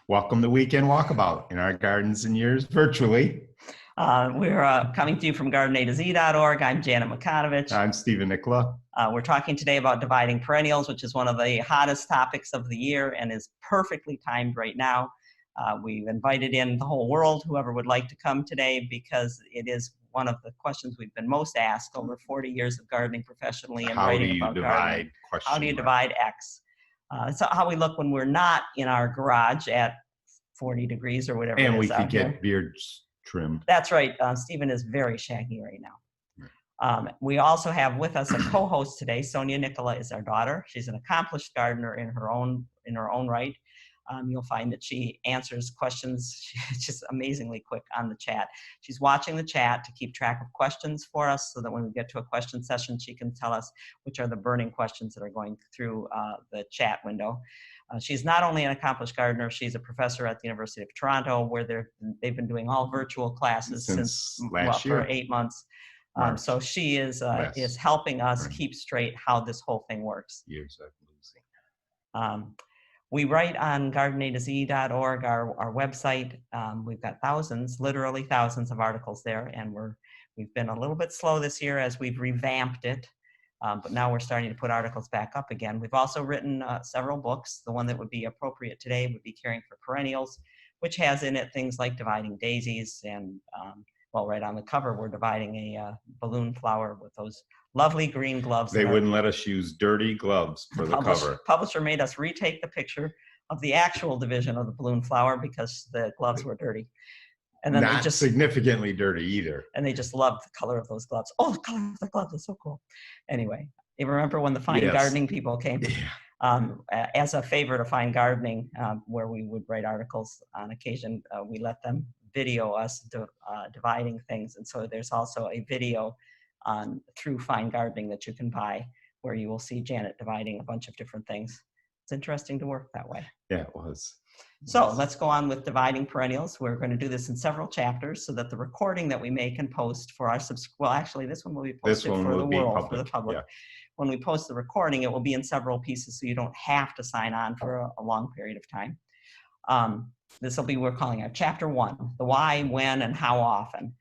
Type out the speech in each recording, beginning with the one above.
Welcome to Weekend Walkabout in our gardens and yours virtually. We're coming to you from GardenAtoZ.org. I'm Janet Makanovich. I'm Stephen Nicola. We're talking today about dividing perennials, which is one of the hottest topics of the year and is perfectly timed right now. We've invited in the whole world, whoever would like to come today, because it is one of the questions we've been most asked over 40 years of gardening professionally and writing about gardening. How do you divide X? That's how we look when we're not in our garage at 40 degrees or whatever. And we could get beards trimmed. That's right. Stephen is very shaggy right now. We also have with us a co-host today. Sonia Nicola is our daughter. She's an accomplished gardener in her own right. You'll find that she answers questions just amazingly quick on the chat. She's watching the chat to keep track of questions for us so that when we get to a question session, she can tell us which are the burning questions that are going through the chat window. She's not only an accomplished gardener, she's a professor at the University of Toronto, where they've been doing all virtual classes since last year. For 8 months. So she is helping us keep straight how this whole thing works. Years of losing. We write on GardenAtoZ.org, our website. We've got literally thousands of articles there, and we've been a little bit slow this year as we've revamped it. But now we're starting to put articles back up again. We've also written several books. The one that would be appropriate today would be Caring for Perennials, which has in it things like dividing daisies and, right on the cover, we're dividing a balloon flower with those lovely green gloves. They wouldn't let us use dirty gloves for the cover. Publisher made us retake the picture of the actual division of the balloon flower because the gloves were dirty. And then not significantly dirty either. And they just loved the color of those gloves. Oh, the color of the gloves is so cool. Anyway, you remember when the Fine Gardening people came? Yeah. As a favor to Fine Gardening, where we would write articles on occasion, we let them video us dividing things. And so there's also a video through Fine Gardening that you can buy where you will see Janet dividing a bunch of different things. It's interesting to work that way. Yeah, it was. So let's go on with dividing perennials. We're going to do this in several chapters so that the recording that we make and post for our actually this one will be posted for the world, for the public. Yeah. When we post the recording, it will be in several pieces so you don't have to sign on for a long period of time. This will be, we're calling our chapter 1, the why, when, and how often.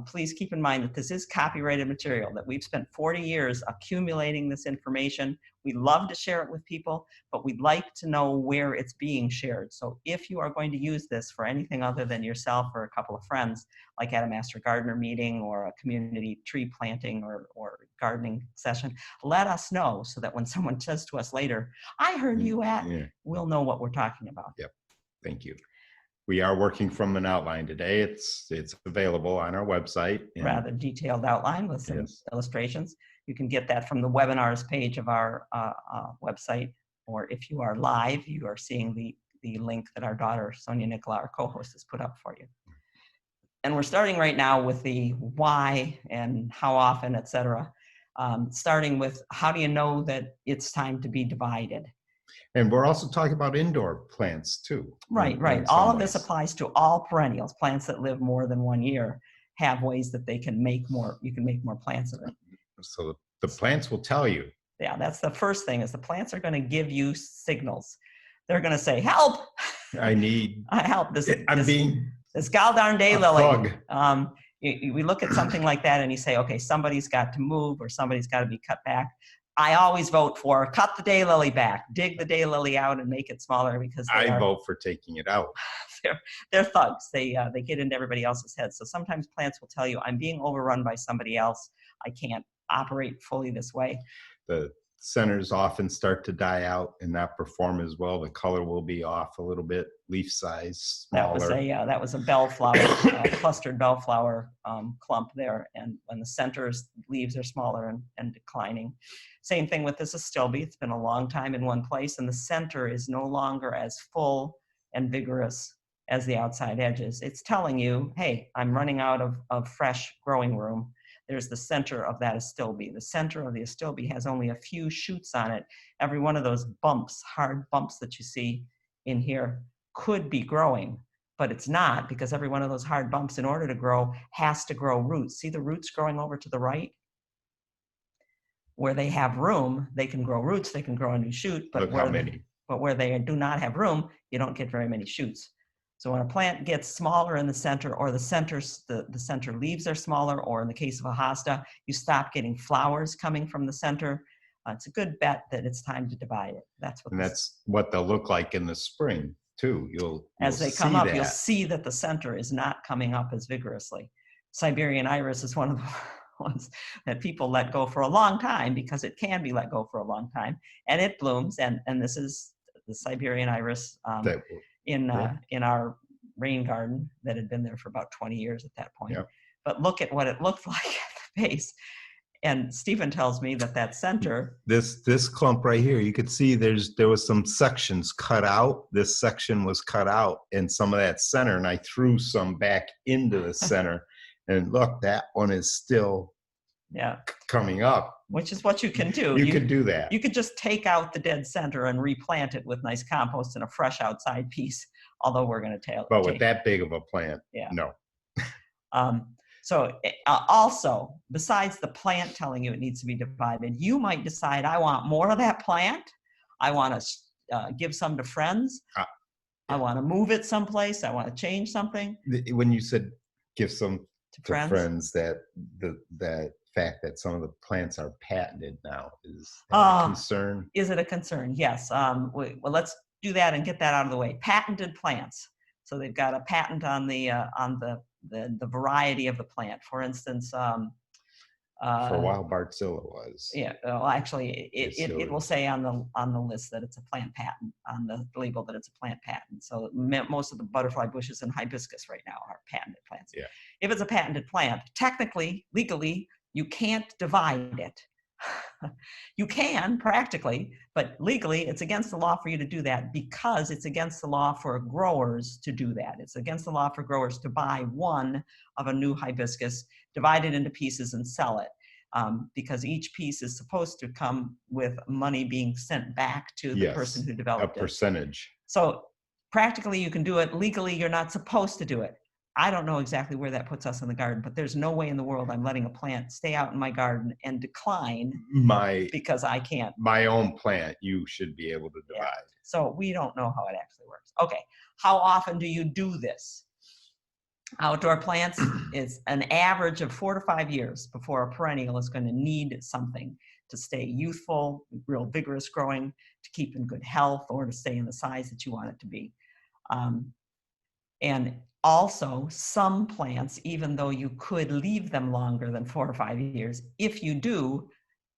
Please keep in mind that this is copyrighted material, that we've spent 40 years accumulating this information. We love to share it with people, but we'd like to know where it's being shared. So if you are going to use this for anything other than yourself or a couple of friends, like at a Master Gardener meeting or a community tree planting or gardening session, let us know so that when someone says to us later, I heard you at, we'll know what we're talking about. Yep. Thank you. We are working from an outline today. It's available on our website. Rather detailed outline with some illustrations. You can get that from the webinars page of our website, or if you are live, you are seeing the link that our daughter, Sonia Nicola, our co-host, has put up for you. And we're starting right now with the why and how often, etc. Starting with how do you know that it's time to be divided? And we're also talking about indoor plants too. Right. All of this applies to all perennials. Plants that live more than 1 year have ways that they can make more, you can make more plants of it. So the plants will tell you. Yeah, that's the first thing, is the plants are going to give you signals. They're going to say, help! I need help. This gal darn daylily. We look at something like that and you say, okay, somebody's got to move or somebody's got to be cut back. I always vote for cut the daylily back, dig the daylily out and make it smaller, because I vote for taking it out. They're thugs. They get into everybody else's heads. So sometimes plants will tell you, I'm being overrun by somebody else. I can't operate fully this way. The centers often start to die out and not perform as well. The color will be off a little bit, leaf size smaller. That was a bellflower, clustered bellflower clump there. And when the center's leaves are smaller and declining. Same thing with this astilbe. It's been a long time in one place, and the center is no longer as full and vigorous as the outside edges. It's telling you, hey, I'm running out of fresh growing room. There's the center of that astilbe. The center of the astilbe has only a few shoots on it. Every one of those bumps, hard bumps that you see in here, could be growing, but it's not, because every one of those hard bumps, in order to grow, has to grow roots. See the roots growing over to the right? Where they have room, they can grow roots, they can grow a new shoot. But look how many. but where they do not have room, you don't get very many shoots. So when a plant gets smaller in the center, or the center leaves are smaller, or in the case of a hosta, you stop getting flowers coming from the center, it's a good bet that it's time to divide it. That's what they'll look like in the spring too. You'll as they come up, you'll see that the center is not coming up as vigorously. Siberian iris is one of the ones that people let go for a long time, because it can be let go for a long time, and it blooms. And this is the Siberian iris in our rain garden that had been there for about 20 years at that point. Yep. But look at what it looked like at the base. And Stephen tells me that center, this clump right here, you could see there was some sections cut out. This section was cut out in some of that center, and I threw some back into the center. And look, that one is still coming up. Which is what you can do. You could do that. You could just take out the dead center and replant it with nice compost and a fresh outside piece, although we're going to tail it. But with that big of a plant, no. So also, besides the plant telling you it needs to be divided, you might decide, I want more of that plant. I want to give some to friends. I want to move it someplace. I want to change something. When you said give some to friends, that fact that some of the plants are patented now, is that a concern? Is it a concern? Yes. Well, let's do that and get that out of the way. Patented plants. So they've got a patent on the variety of the plant. For instance, for a while, Bartzilla was. Yeah. Well, actually, it will say on the list that it's a plant patent, on the label that it's a plant patent. So most of the butterfly bushes and hibiscus right now are patented plants. Yeah. If it's a patented plant, technically, legally, you can't divide it. You can practically, but legally it's against the law for you to do that, because it's against the law for growers to do that. It's against the law for growers to buy one of a new hibiscus, divide it into pieces and sell it, because each piece is supposed to come with money being sent back to the person who developed it. A percentage. So practically you can do it. Legally, you're not supposed to do it. I don't know exactly where that puts us in the garden, but there's no way in the world I'm letting a plant stay out in my garden and decline because I can't. My own plant, you should be able to divide. Yeah. So we don't know how it actually works. Okay, how often do you do this? Outdoor plants is an average of 4 to 5 years before a perennial is going to need something to stay youthful, real vigorous growing, to keep in good health, or to stay in the size that you want it to be. And also, some plants, even though you could leave them longer than 4 or 5 years, if you do,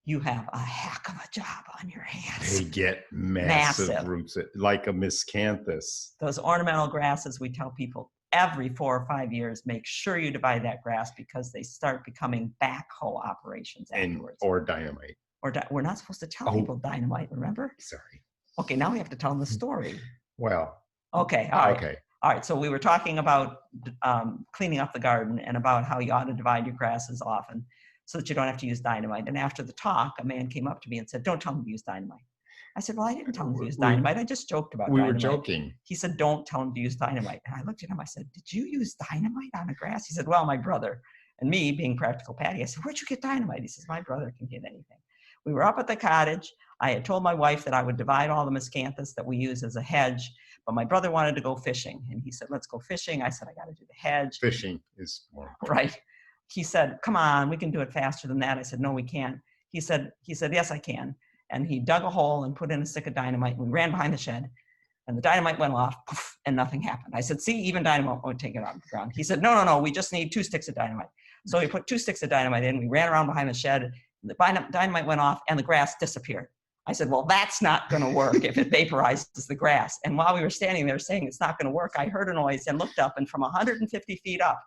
you have a heck of a job on your hands. They get massive roots, like a miscanthus. Those ornamental grasses, we tell people every 4 or 5 years, make sure you divide that grass, because they start becoming backhoe operations afterwards. Or dynamite. We're not supposed to tell people dynamite, remember? Sorry. Okay, now we have to tell them the story. Well. Okay, all right. Okay. All right, so we were talking about cleaning up the garden and about how you ought to divide your grasses often so that you don't have to use dynamite. And after the talk, a man came up to me and said, don't tell him to use dynamite. I said, well, I didn't tell him to use dynamite. I just joked about dynamite. We were joking. He said, don't tell him to use dynamite. And I looked at him, I said, did you use dynamite on the grass? He said, well, my brother. And me, being practical Patty, I said, where'd you get dynamite? He says, my brother can get anything. We were up at the cottage. I had told my wife that I would divide all the miscanthus that we use as a hedge, but my brother wanted to go fishing. And he said, let's go fishing. I said, I got to do the hedge. Fishing is more important. Right. He said, come on, we can do it faster than that. I said, no, we can't. He said, yes, I can. And he dug a hole and put in a stick of dynamite. And we ran behind the shed, and the dynamite went off, poof, and nothing happened. I said, see, even dynamite won't take it off the ground. He said, no, we just need 2 sticks of dynamite. So we put 2 sticks of dynamite in. We ran around behind the shed. The dynamite went off, and the grass disappeared. I said, well, that's not going to work if it vaporizes the grass. And while we were standing there saying it's not going to work, I heard a noise and looked up, and from 150 feet up,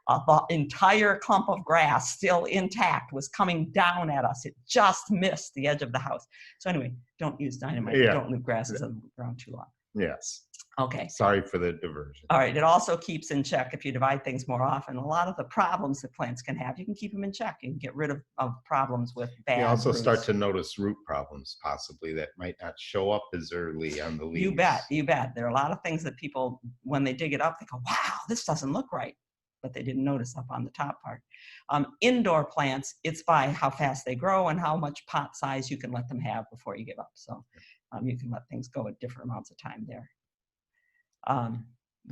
the entire clump of grass, still intact, was coming down at us. It just missed the edge of the house. So anyway, don't use dynamite. Yeah. Don't leave grasses on the ground too long. Yes. Okay. Sorry for the diversion. All right. It also keeps in check if you divide things more often. A lot of the problems that plants can have, you can keep them in check. You can get rid of problems with bad You also roots. start to notice root problems possibly that might not show up as early on the leaves. You bet. You bet. There are a lot of things that people, when they dig it up, they go, wow, this doesn't look right. But they didn't notice up on the top part. Indoor plants, it's by how fast they grow and how much pot size you can let them have before you give up. So You can let things go at different amounts of time there.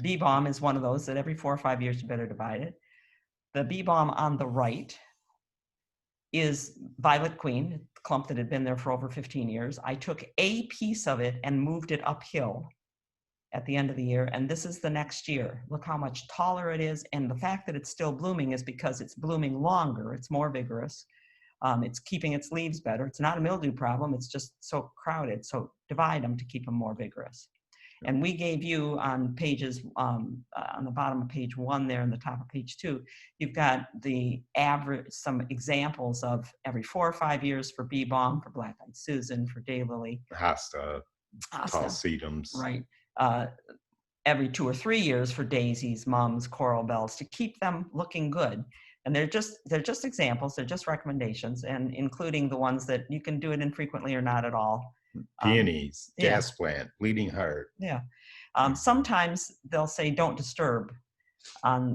Bee balm is one of those that every 4 or 5 years you better divide it. The bee balm on the right is Violet Queen, a clump that had been there for over 15 years. I took a piece of it and moved it uphill at the end of the year, and this is the next year. Look how much taller it is, and the fact that it's still blooming is because it's blooming longer, it's more vigorous, it's keeping its leaves better. It's not a mildew problem, it's just so crowded, so divide them to keep them more vigorous. And we gave you on pages, on the bottom of page 1 there and the top of page 2, you've got the average, some examples of every 4 or 5 years for bee balm, for black-eyed Susan, for daylily. Hosta, tall sedums. Right. Every 2 or 3 years for daisies, mums, coral bells, to keep them looking good. And they're just examples, they're just recommendations, and including the ones that you can do it infrequently or not at all. Peonies, gas plant, bleeding heart. Yeah. Sometimes they'll say don't disturb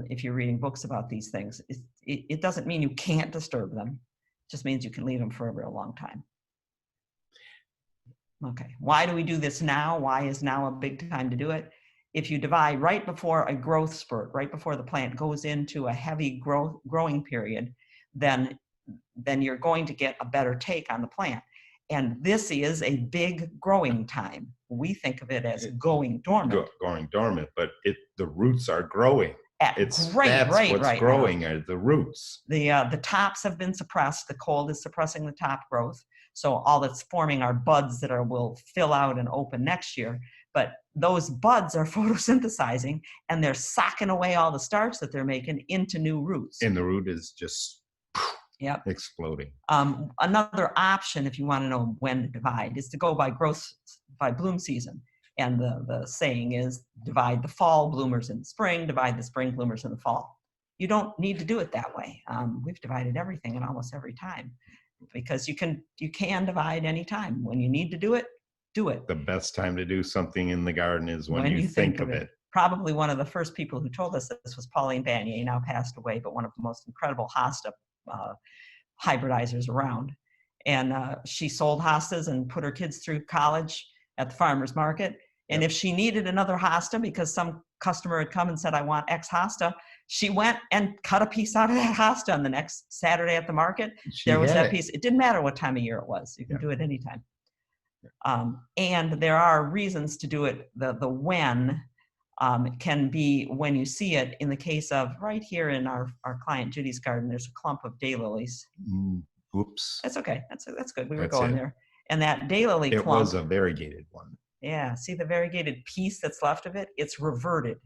if you're reading books about these things. It doesn't mean you can't disturb them. It just means you can leave them for a real long time. Okay. Why do we do this now? Why is now a big time to do it? If you divide right before a growth spurt, right before the plant goes into a heavy growing period, then you're going to get a better take on the plant. And this is a big growing time. We think of it as going dormant. Going dormant, but the roots are growing. That's what's growing are the roots. The tops have been suppressed. The cold is suppressing the top growth. So all that's forming are buds that will fill out and open next year. But those buds are photosynthesizing, and they're socking away all the starch that they're making into new roots. And the root is just exploding. Another option, if you want to know when to divide, is to go by bloom season. And the saying is divide the fall bloomers in the spring, divide the spring bloomers in the fall. You don't need to do it that way. We've divided everything in almost every time, because you can divide any time. When you need to do it, do it. The best time to do something in the garden is when you think of it. Probably one of the first people who told us this was Pauline Banier, now passed away, but one of the most incredible hosta hybridizers around. And she sold hostas and put her kids through college at the farmer's market. And if she needed another hosta because some customer had come and said, I want X hosta, she went and cut a piece out of that hosta on the next Saturday at the market. There was that piece. It didn't matter what time of year it was. You can do it anytime. And there are reasons to do it. The when can be when you see it. In the case of right here in our client Judy's garden, there's a clump of daylilies. Oops. That's okay. That's good. We were going there. And that daylily clump. It was a variegated one. Yeah. See the variegated piece that's left of it? It's reverted.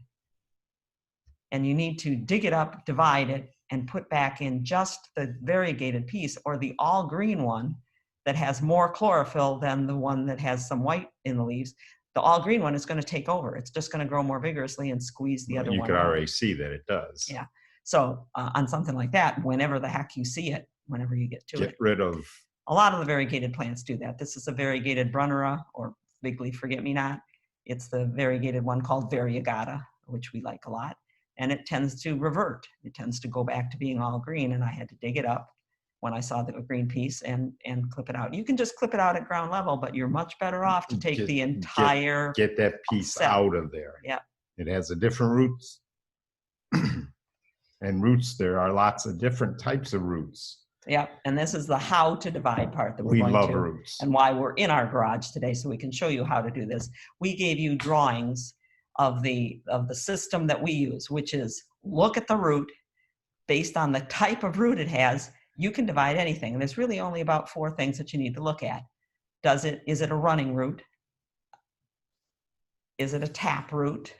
And you need to dig it up, divide it, and put back in just the variegated piece, or the all green one that has more chlorophyll than the one that has some white in the leaves. The all green one is going to take over. It's just going to grow more vigorously and squeeze the other one. You could already see that it does. Yeah. So on something like that, whenever the heck you see it, whenever you get to it. Get rid of. A lot of the variegated plants do that. This is a variegated Brunnera, or big leaf forget-me-not. It's the variegated one called variegata, which we like a lot. And it tends to revert. It tends to go back to being all green, and I had to dig it up when I saw the green piece and clip it out. You can just clip it out at ground level, but you're much better off to take the entire get that piece out of there. Yeah. It has a different roots. And roots, there are lots of different types of roots. Yeah, and this is the how to divide part that we're going to. We love roots. And why we're in our garage today, so we can show you how to do this. We gave you drawings of the system that we use, which is look at the root. Based on the type of root it has, you can divide anything. And there's really only about 4 things that you need to look at. Is it a running root? Is it a tap root?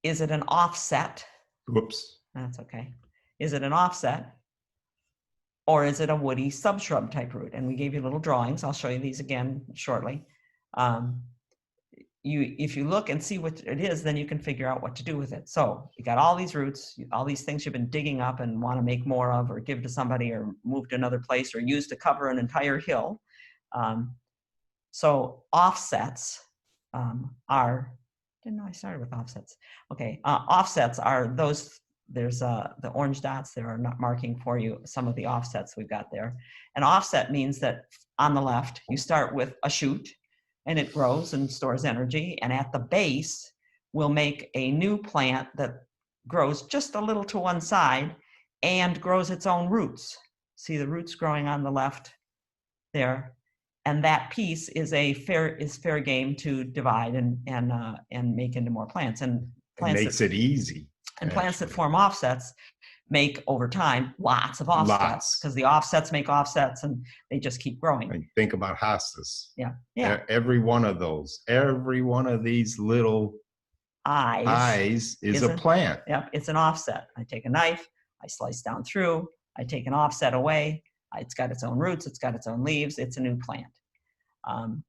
Is it an offset? Whoops. That's okay. Is it an offset? Or is it a woody subshrub type root? And we gave you little drawings. I'll show you these again shortly. If you look and see what it is, then you can figure out what to do with it. So you got all these roots, all these things you've been digging up and want to make more of, or give to somebody, or move to another place, or use to cover an entire hill. So offsets are, didn't know I started with offsets. Okay, offsets are those there's the orange dots there are not marking for you some of the offsets we've got there. An offset means that on the left, you start with a shoot and it grows and stores energy. And at the base, we'll make a new plant that grows just a little to one side and grows its own roots. See the roots growing on the left there. And that piece is fair game to divide and make into more plants. And plants it makes it easy. And plants that form offsets make over time lots of offsets because the offsets make offsets and they just keep growing. And think about hostas. Yeah. Every one of those, every one of these little eyes is a plant. Yep, it's an offset. I take a knife, I slice down through, I take an offset away. It's got its own roots, it's got its own leaves, it's a new plant.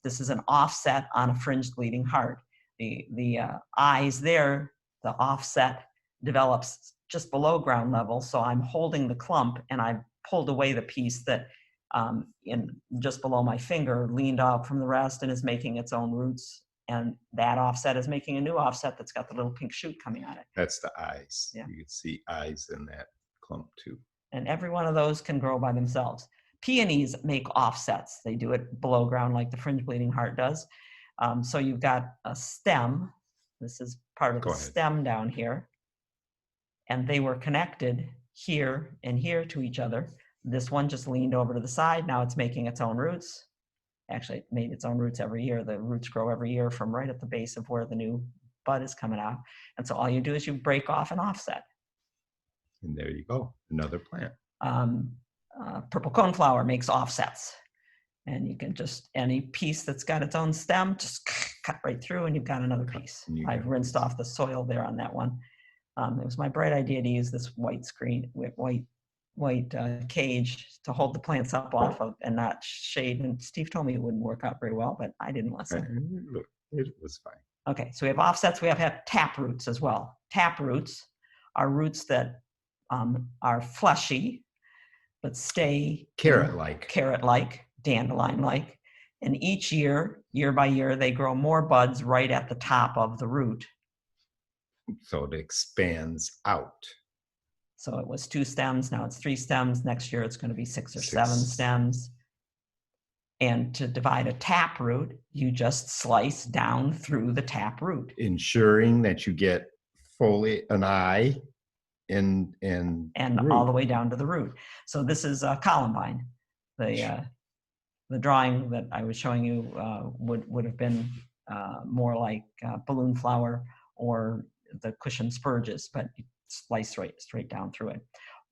This is an offset on a fringed bleeding heart. The eyes there, the offset develops just below ground level, so I'm holding the clump and I've pulled away the piece that in just below my finger leaned out from the rest and is making its own roots, and that offset is making a new offset that's got the little pink shoot coming on it. That's the eyes. Yeah. You can see eyes in that clump too. And every one of those can grow by themselves. Peonies make offsets. They do it below ground like the fringe bleeding heart does. So you've got a stem. This is part of the stem down here. And they were connected here and here to each other. This one just leaned over to the side. Now it's making its own roots. Actually, it made its own roots every year. The roots grow every year from right at the base of where the new bud is coming out. And so all you do is you break off an offset. And there you go, another plant. Purple coneflower makes offsets. And you can just, any piece that's got its own stem, just cut right through and you've got another piece. I've rinsed off the soil there on that one. It was my bright idea to use this white screen, white cage to hold the plants up off of and not shade. And Steve told me it wouldn't work out very well, but I didn't listen. Look, it was fine. Okay, so we have offsets. We have tap roots as well. Tap roots are roots that are fleshy, but stay carrot-like, dandelion-like. And each year, year by year, they grow more buds right at the top of the root. So it expands out. So it was 2 stems, now it's 3 stems. Next year it's going to be 6 or 7 stems. And to divide a tap root, you just slice down through the tap root. Ensuring that you get fully an eye and root. All the way down to the root. So this is columbine. The drawing that I was showing you would have been more like balloon flower or the cushion spurges, but you slice straight down through it.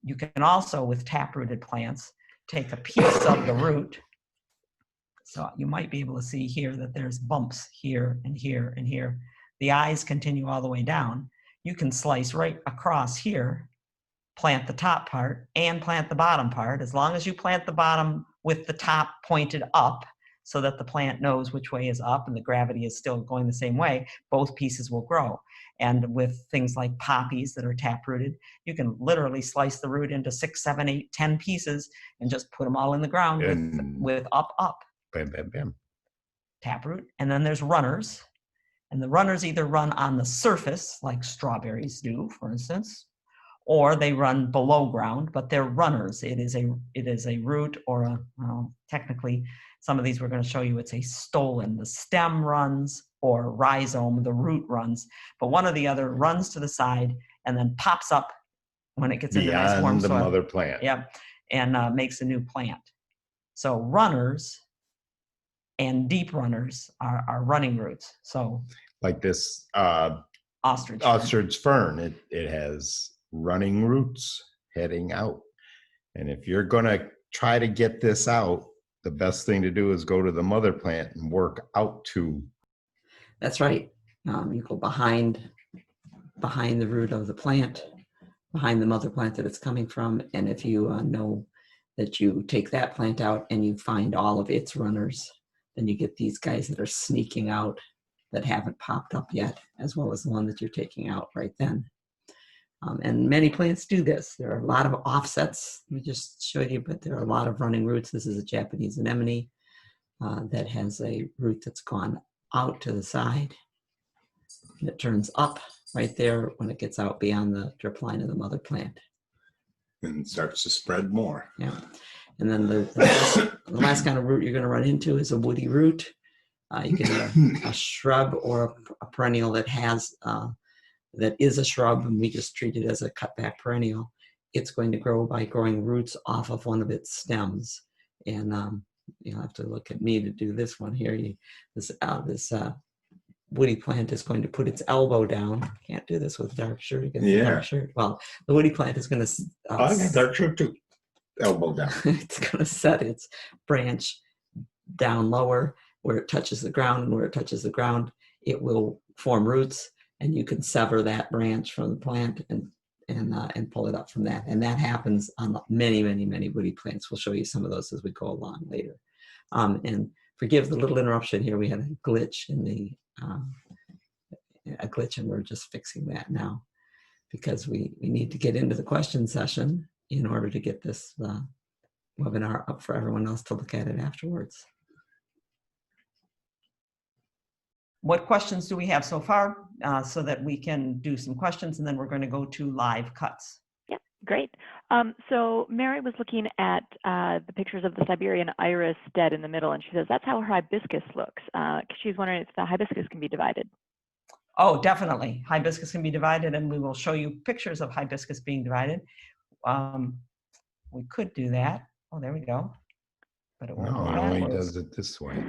You can also, with tap-rooted plants, take a piece of the root. So you might be able to see here that there's bumps here and here and here. The eyes continue all the way down. You can slice right across here, plant the top part and plant the bottom part. As long as you plant the bottom with the top pointed up so that the plant knows which way is up and the gravity is still going the same way, both pieces will grow. And with things like poppies that are tap-rooted, you can literally slice the root into 6, 7, 8, 10 pieces and just put them all in the ground with up. Bam, bam, bam. Taproot. And then there's runners. And the runners either run on the surface, like strawberries do, for instance, or they run below ground, but they're runners. It is a root or technically, some of these we're going to show you, it's a stolon. The stem runs, or rhizome, the root runs, but one or the other runs to the side and then pops up when it gets into nice warm soil. The mother plant. Yep, and makes a new plant. So runners and deep runners are running roots. So like this ostrich fern, it has running roots heading out. And if you're going to try to get this out, the best thing to do is go to the mother plant and work out to. That's right. You go behind the root of the plant, behind the mother plant that it's coming from. And if you know that you take that plant out and you find all of its runners, then you get these guys that are sneaking out that haven't popped up yet, as well as the one that you're taking out right then. And many plants do this. There are a lot of offsets. We just showed you, but there are a lot of running roots. This is a Japanese anemone that has a root that's gone out to the side that turns up right there when it gets out beyond the drip line of the mother plant. And starts to spread more. Yeah. And then the last kind of root you're going to run into is a woody root. You can have a shrub or a perennial that is a shrub, and we just treat it as a cutback perennial. It's going to grow by growing roots off of one of its stems. And you'll have to look at me to do this one here. This woody plant is going to put its elbow down. Can't do this with dark shirt against dark shirt. Well, the woody plant is going to... I got dark shirt too. Elbow down. It's going to set its branch down lower where it touches the ground, and where it touches the ground, it will form roots, and you can sever that branch from the plant and pull it up from that. And that happens on many, many, many woody plants. We'll show you some of those as we go along later. And forgive the little interruption here. We had a glitch in and we're just fixing that now, because we need to get into the question session in order to get this webinar up for everyone else to look at it afterwards. What questions do we have so far, so that we can do some questions, and then we're going to go to live cuts? Yeah, great. So Mary was looking at the pictures of the Siberian iris dead in the middle, and she says that's how her hibiscus looks. She's wondering if the hibiscus can be divided. Oh, definitely. Hibiscus can be divided, and we will show you pictures of hibiscus being divided. We could do that. Oh, there we go. But it won't. No, it only does it this way.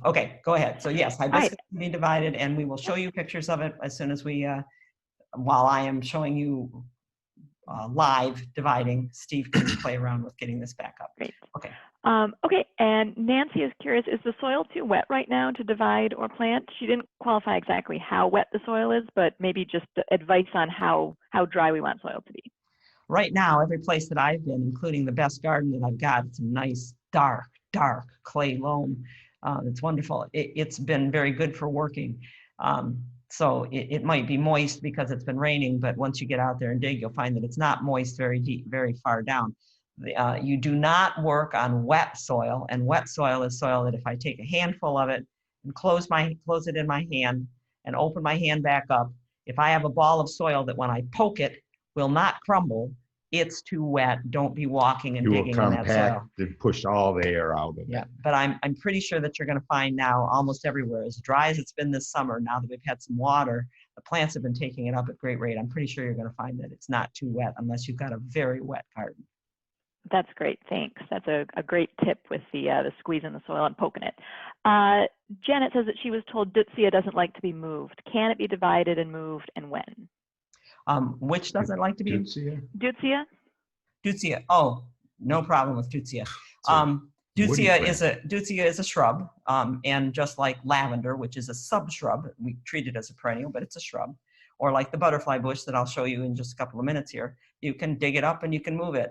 Okay, go ahead. So yes, hibiscus can be divided, and we will show you pictures of it as soon as we, while I am showing you live dividing, Steve can play around with getting this back up. Great. Okay. Okay, and Nancy is curious, is the soil too wet right now to divide or plant? She didn't qualify exactly how wet the soil is, but maybe just advice on how dry we want soil to be. Right now, every place that I've been, including the best garden that I've got, it's a nice, dark clay loam. It's wonderful. It's been very good for working. So it might be moist because it's been raining, but once you get out there and dig, you'll find that it's not moist very deep, very far down. You do not work on wet soil, and wet soil is soil that if I take a handful of it and close it in my hand and open my hand back up, if I have a ball of soil that when I poke it will not crumble, it's too wet. Don't be walking and digging in that soil. You will compact and push all the air out of it. Yeah, but I'm pretty sure that you're going to find now almost everywhere, as dry as it's been this summer, now that we've had some water, the plants have been taking it up at great rate. I'm pretty sure you're going to find that it's not too wet unless you've got a very wet garden. That's great, thanks. That's a great tip with the squeezing the soil and poking it. Janet says that she was told Deutzia doesn't like to be moved. Can it be divided and moved, and when? Which doesn't like to be? Deutzia? Deutzia. Oh, no problem with Deutzia. Deutzia is a shrub, and just like lavender, which is a subshrub, we treat it as a perennial, but it's a shrub. Or like the butterfly bush that I'll show you in just a couple of minutes here, you can dig it up and you can move it.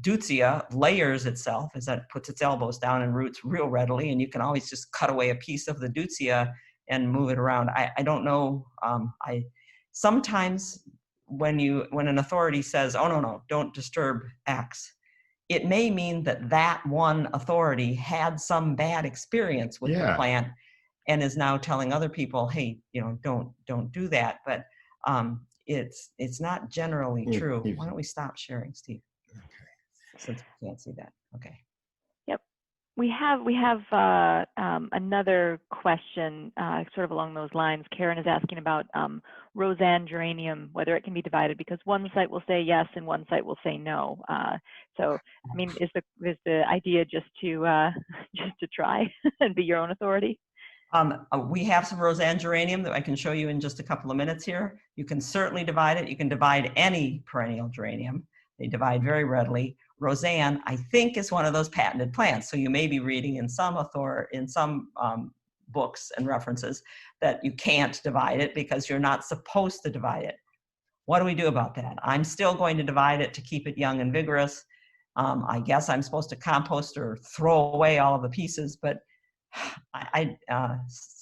Deutzia layers itself as it puts its elbows down and roots real readily, and you can always just cut away a piece of the Deutzia and move it around. I don't know. Sometimes when an authority says, oh, no, don't disturb X, it may mean that one authority had some bad experience with the plant and is now telling other people, hey, don't do that. But it's not generally true. Why don't we stop sharing, Steve? Okay. Since we can't see that. Okay. Yep. We have another question sort of along those lines. Karen is asking about Roseanne geranium, whether it can be divided, because one site will say yes and one site will say no. So, I mean, is the idea just to try and be your own authority? We have some Roseanne geranium that I can show you in just a couple of minutes here. You can certainly divide it. You can divide any perennial geranium. They divide very readily. Roseanne, I think, is one of those patented plants. So you may be reading in some books and references that you can't divide it because you're not supposed to divide it. What do we do about that? I'm still going to divide it to keep it young and vigorous. I guess I'm supposed to compost or throw away all of the pieces, but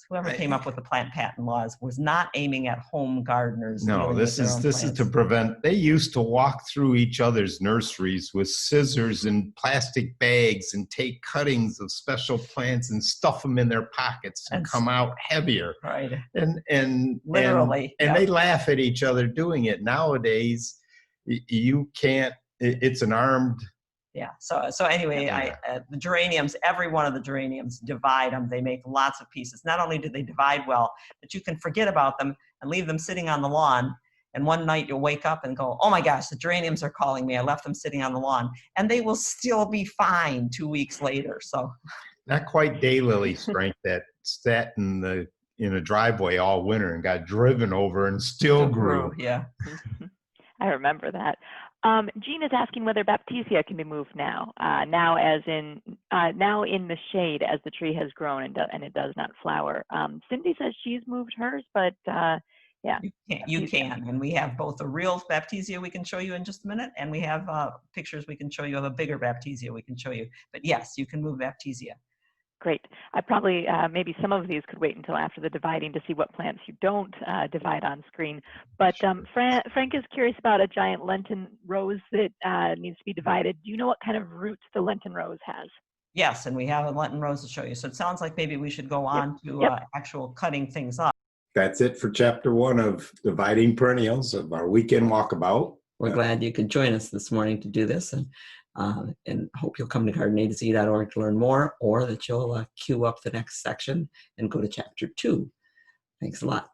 Whoever came up with the plant patent laws was not aiming at home gardeners. No, this is to prevent. They used to walk through each other's nurseries with scissors and plastic bags and take cuttings of special plants and stuff them in their pockets and come out heavier. Right. And literally. And they laugh at each other doing it. Nowadays, you can't. It's an armed. Yeah. So anyway, the geraniums, every one of the geraniums, divide them. They make lots of pieces. Not only do they divide well, but you can forget about them and leave them sitting on the lawn. And one night you'll wake up and go, oh my gosh, the geraniums are calling me. I left them sitting on the lawn. And they will still be fine 2 weeks later. So not quite daylily strength that sat in a driveway all winter and got driven over and still grew. Yeah. I remember that. Jean is asking whether Baptisia can be moved now. Now in the shade as the tree has grown and it does not flower. Cindy says she's moved hers, but yeah. You can. And we have both a real Baptisia we can show you in just a minute, and we have pictures we can show you of a bigger Baptisia we can show you. But yes, you can move Baptisia. Great. I probably, maybe some of these could wait until after the dividing to see what plants you don't divide on screen. But Frank is curious about a giant Lenten rose that needs to be divided. Do you know what kind of roots the Lenten rose has? Yes, and we have a Lenten rose to show you. So it sounds like maybe we should go on to actual cutting things up. That's it for chapter 1 of Dividing Perennials of our weekend walkabout. We're glad you could join us this morning to do this, and hope you'll come to gardenaz.org to learn more, or that you'll queue up the next section and go to chapter 2. Thanks a lot.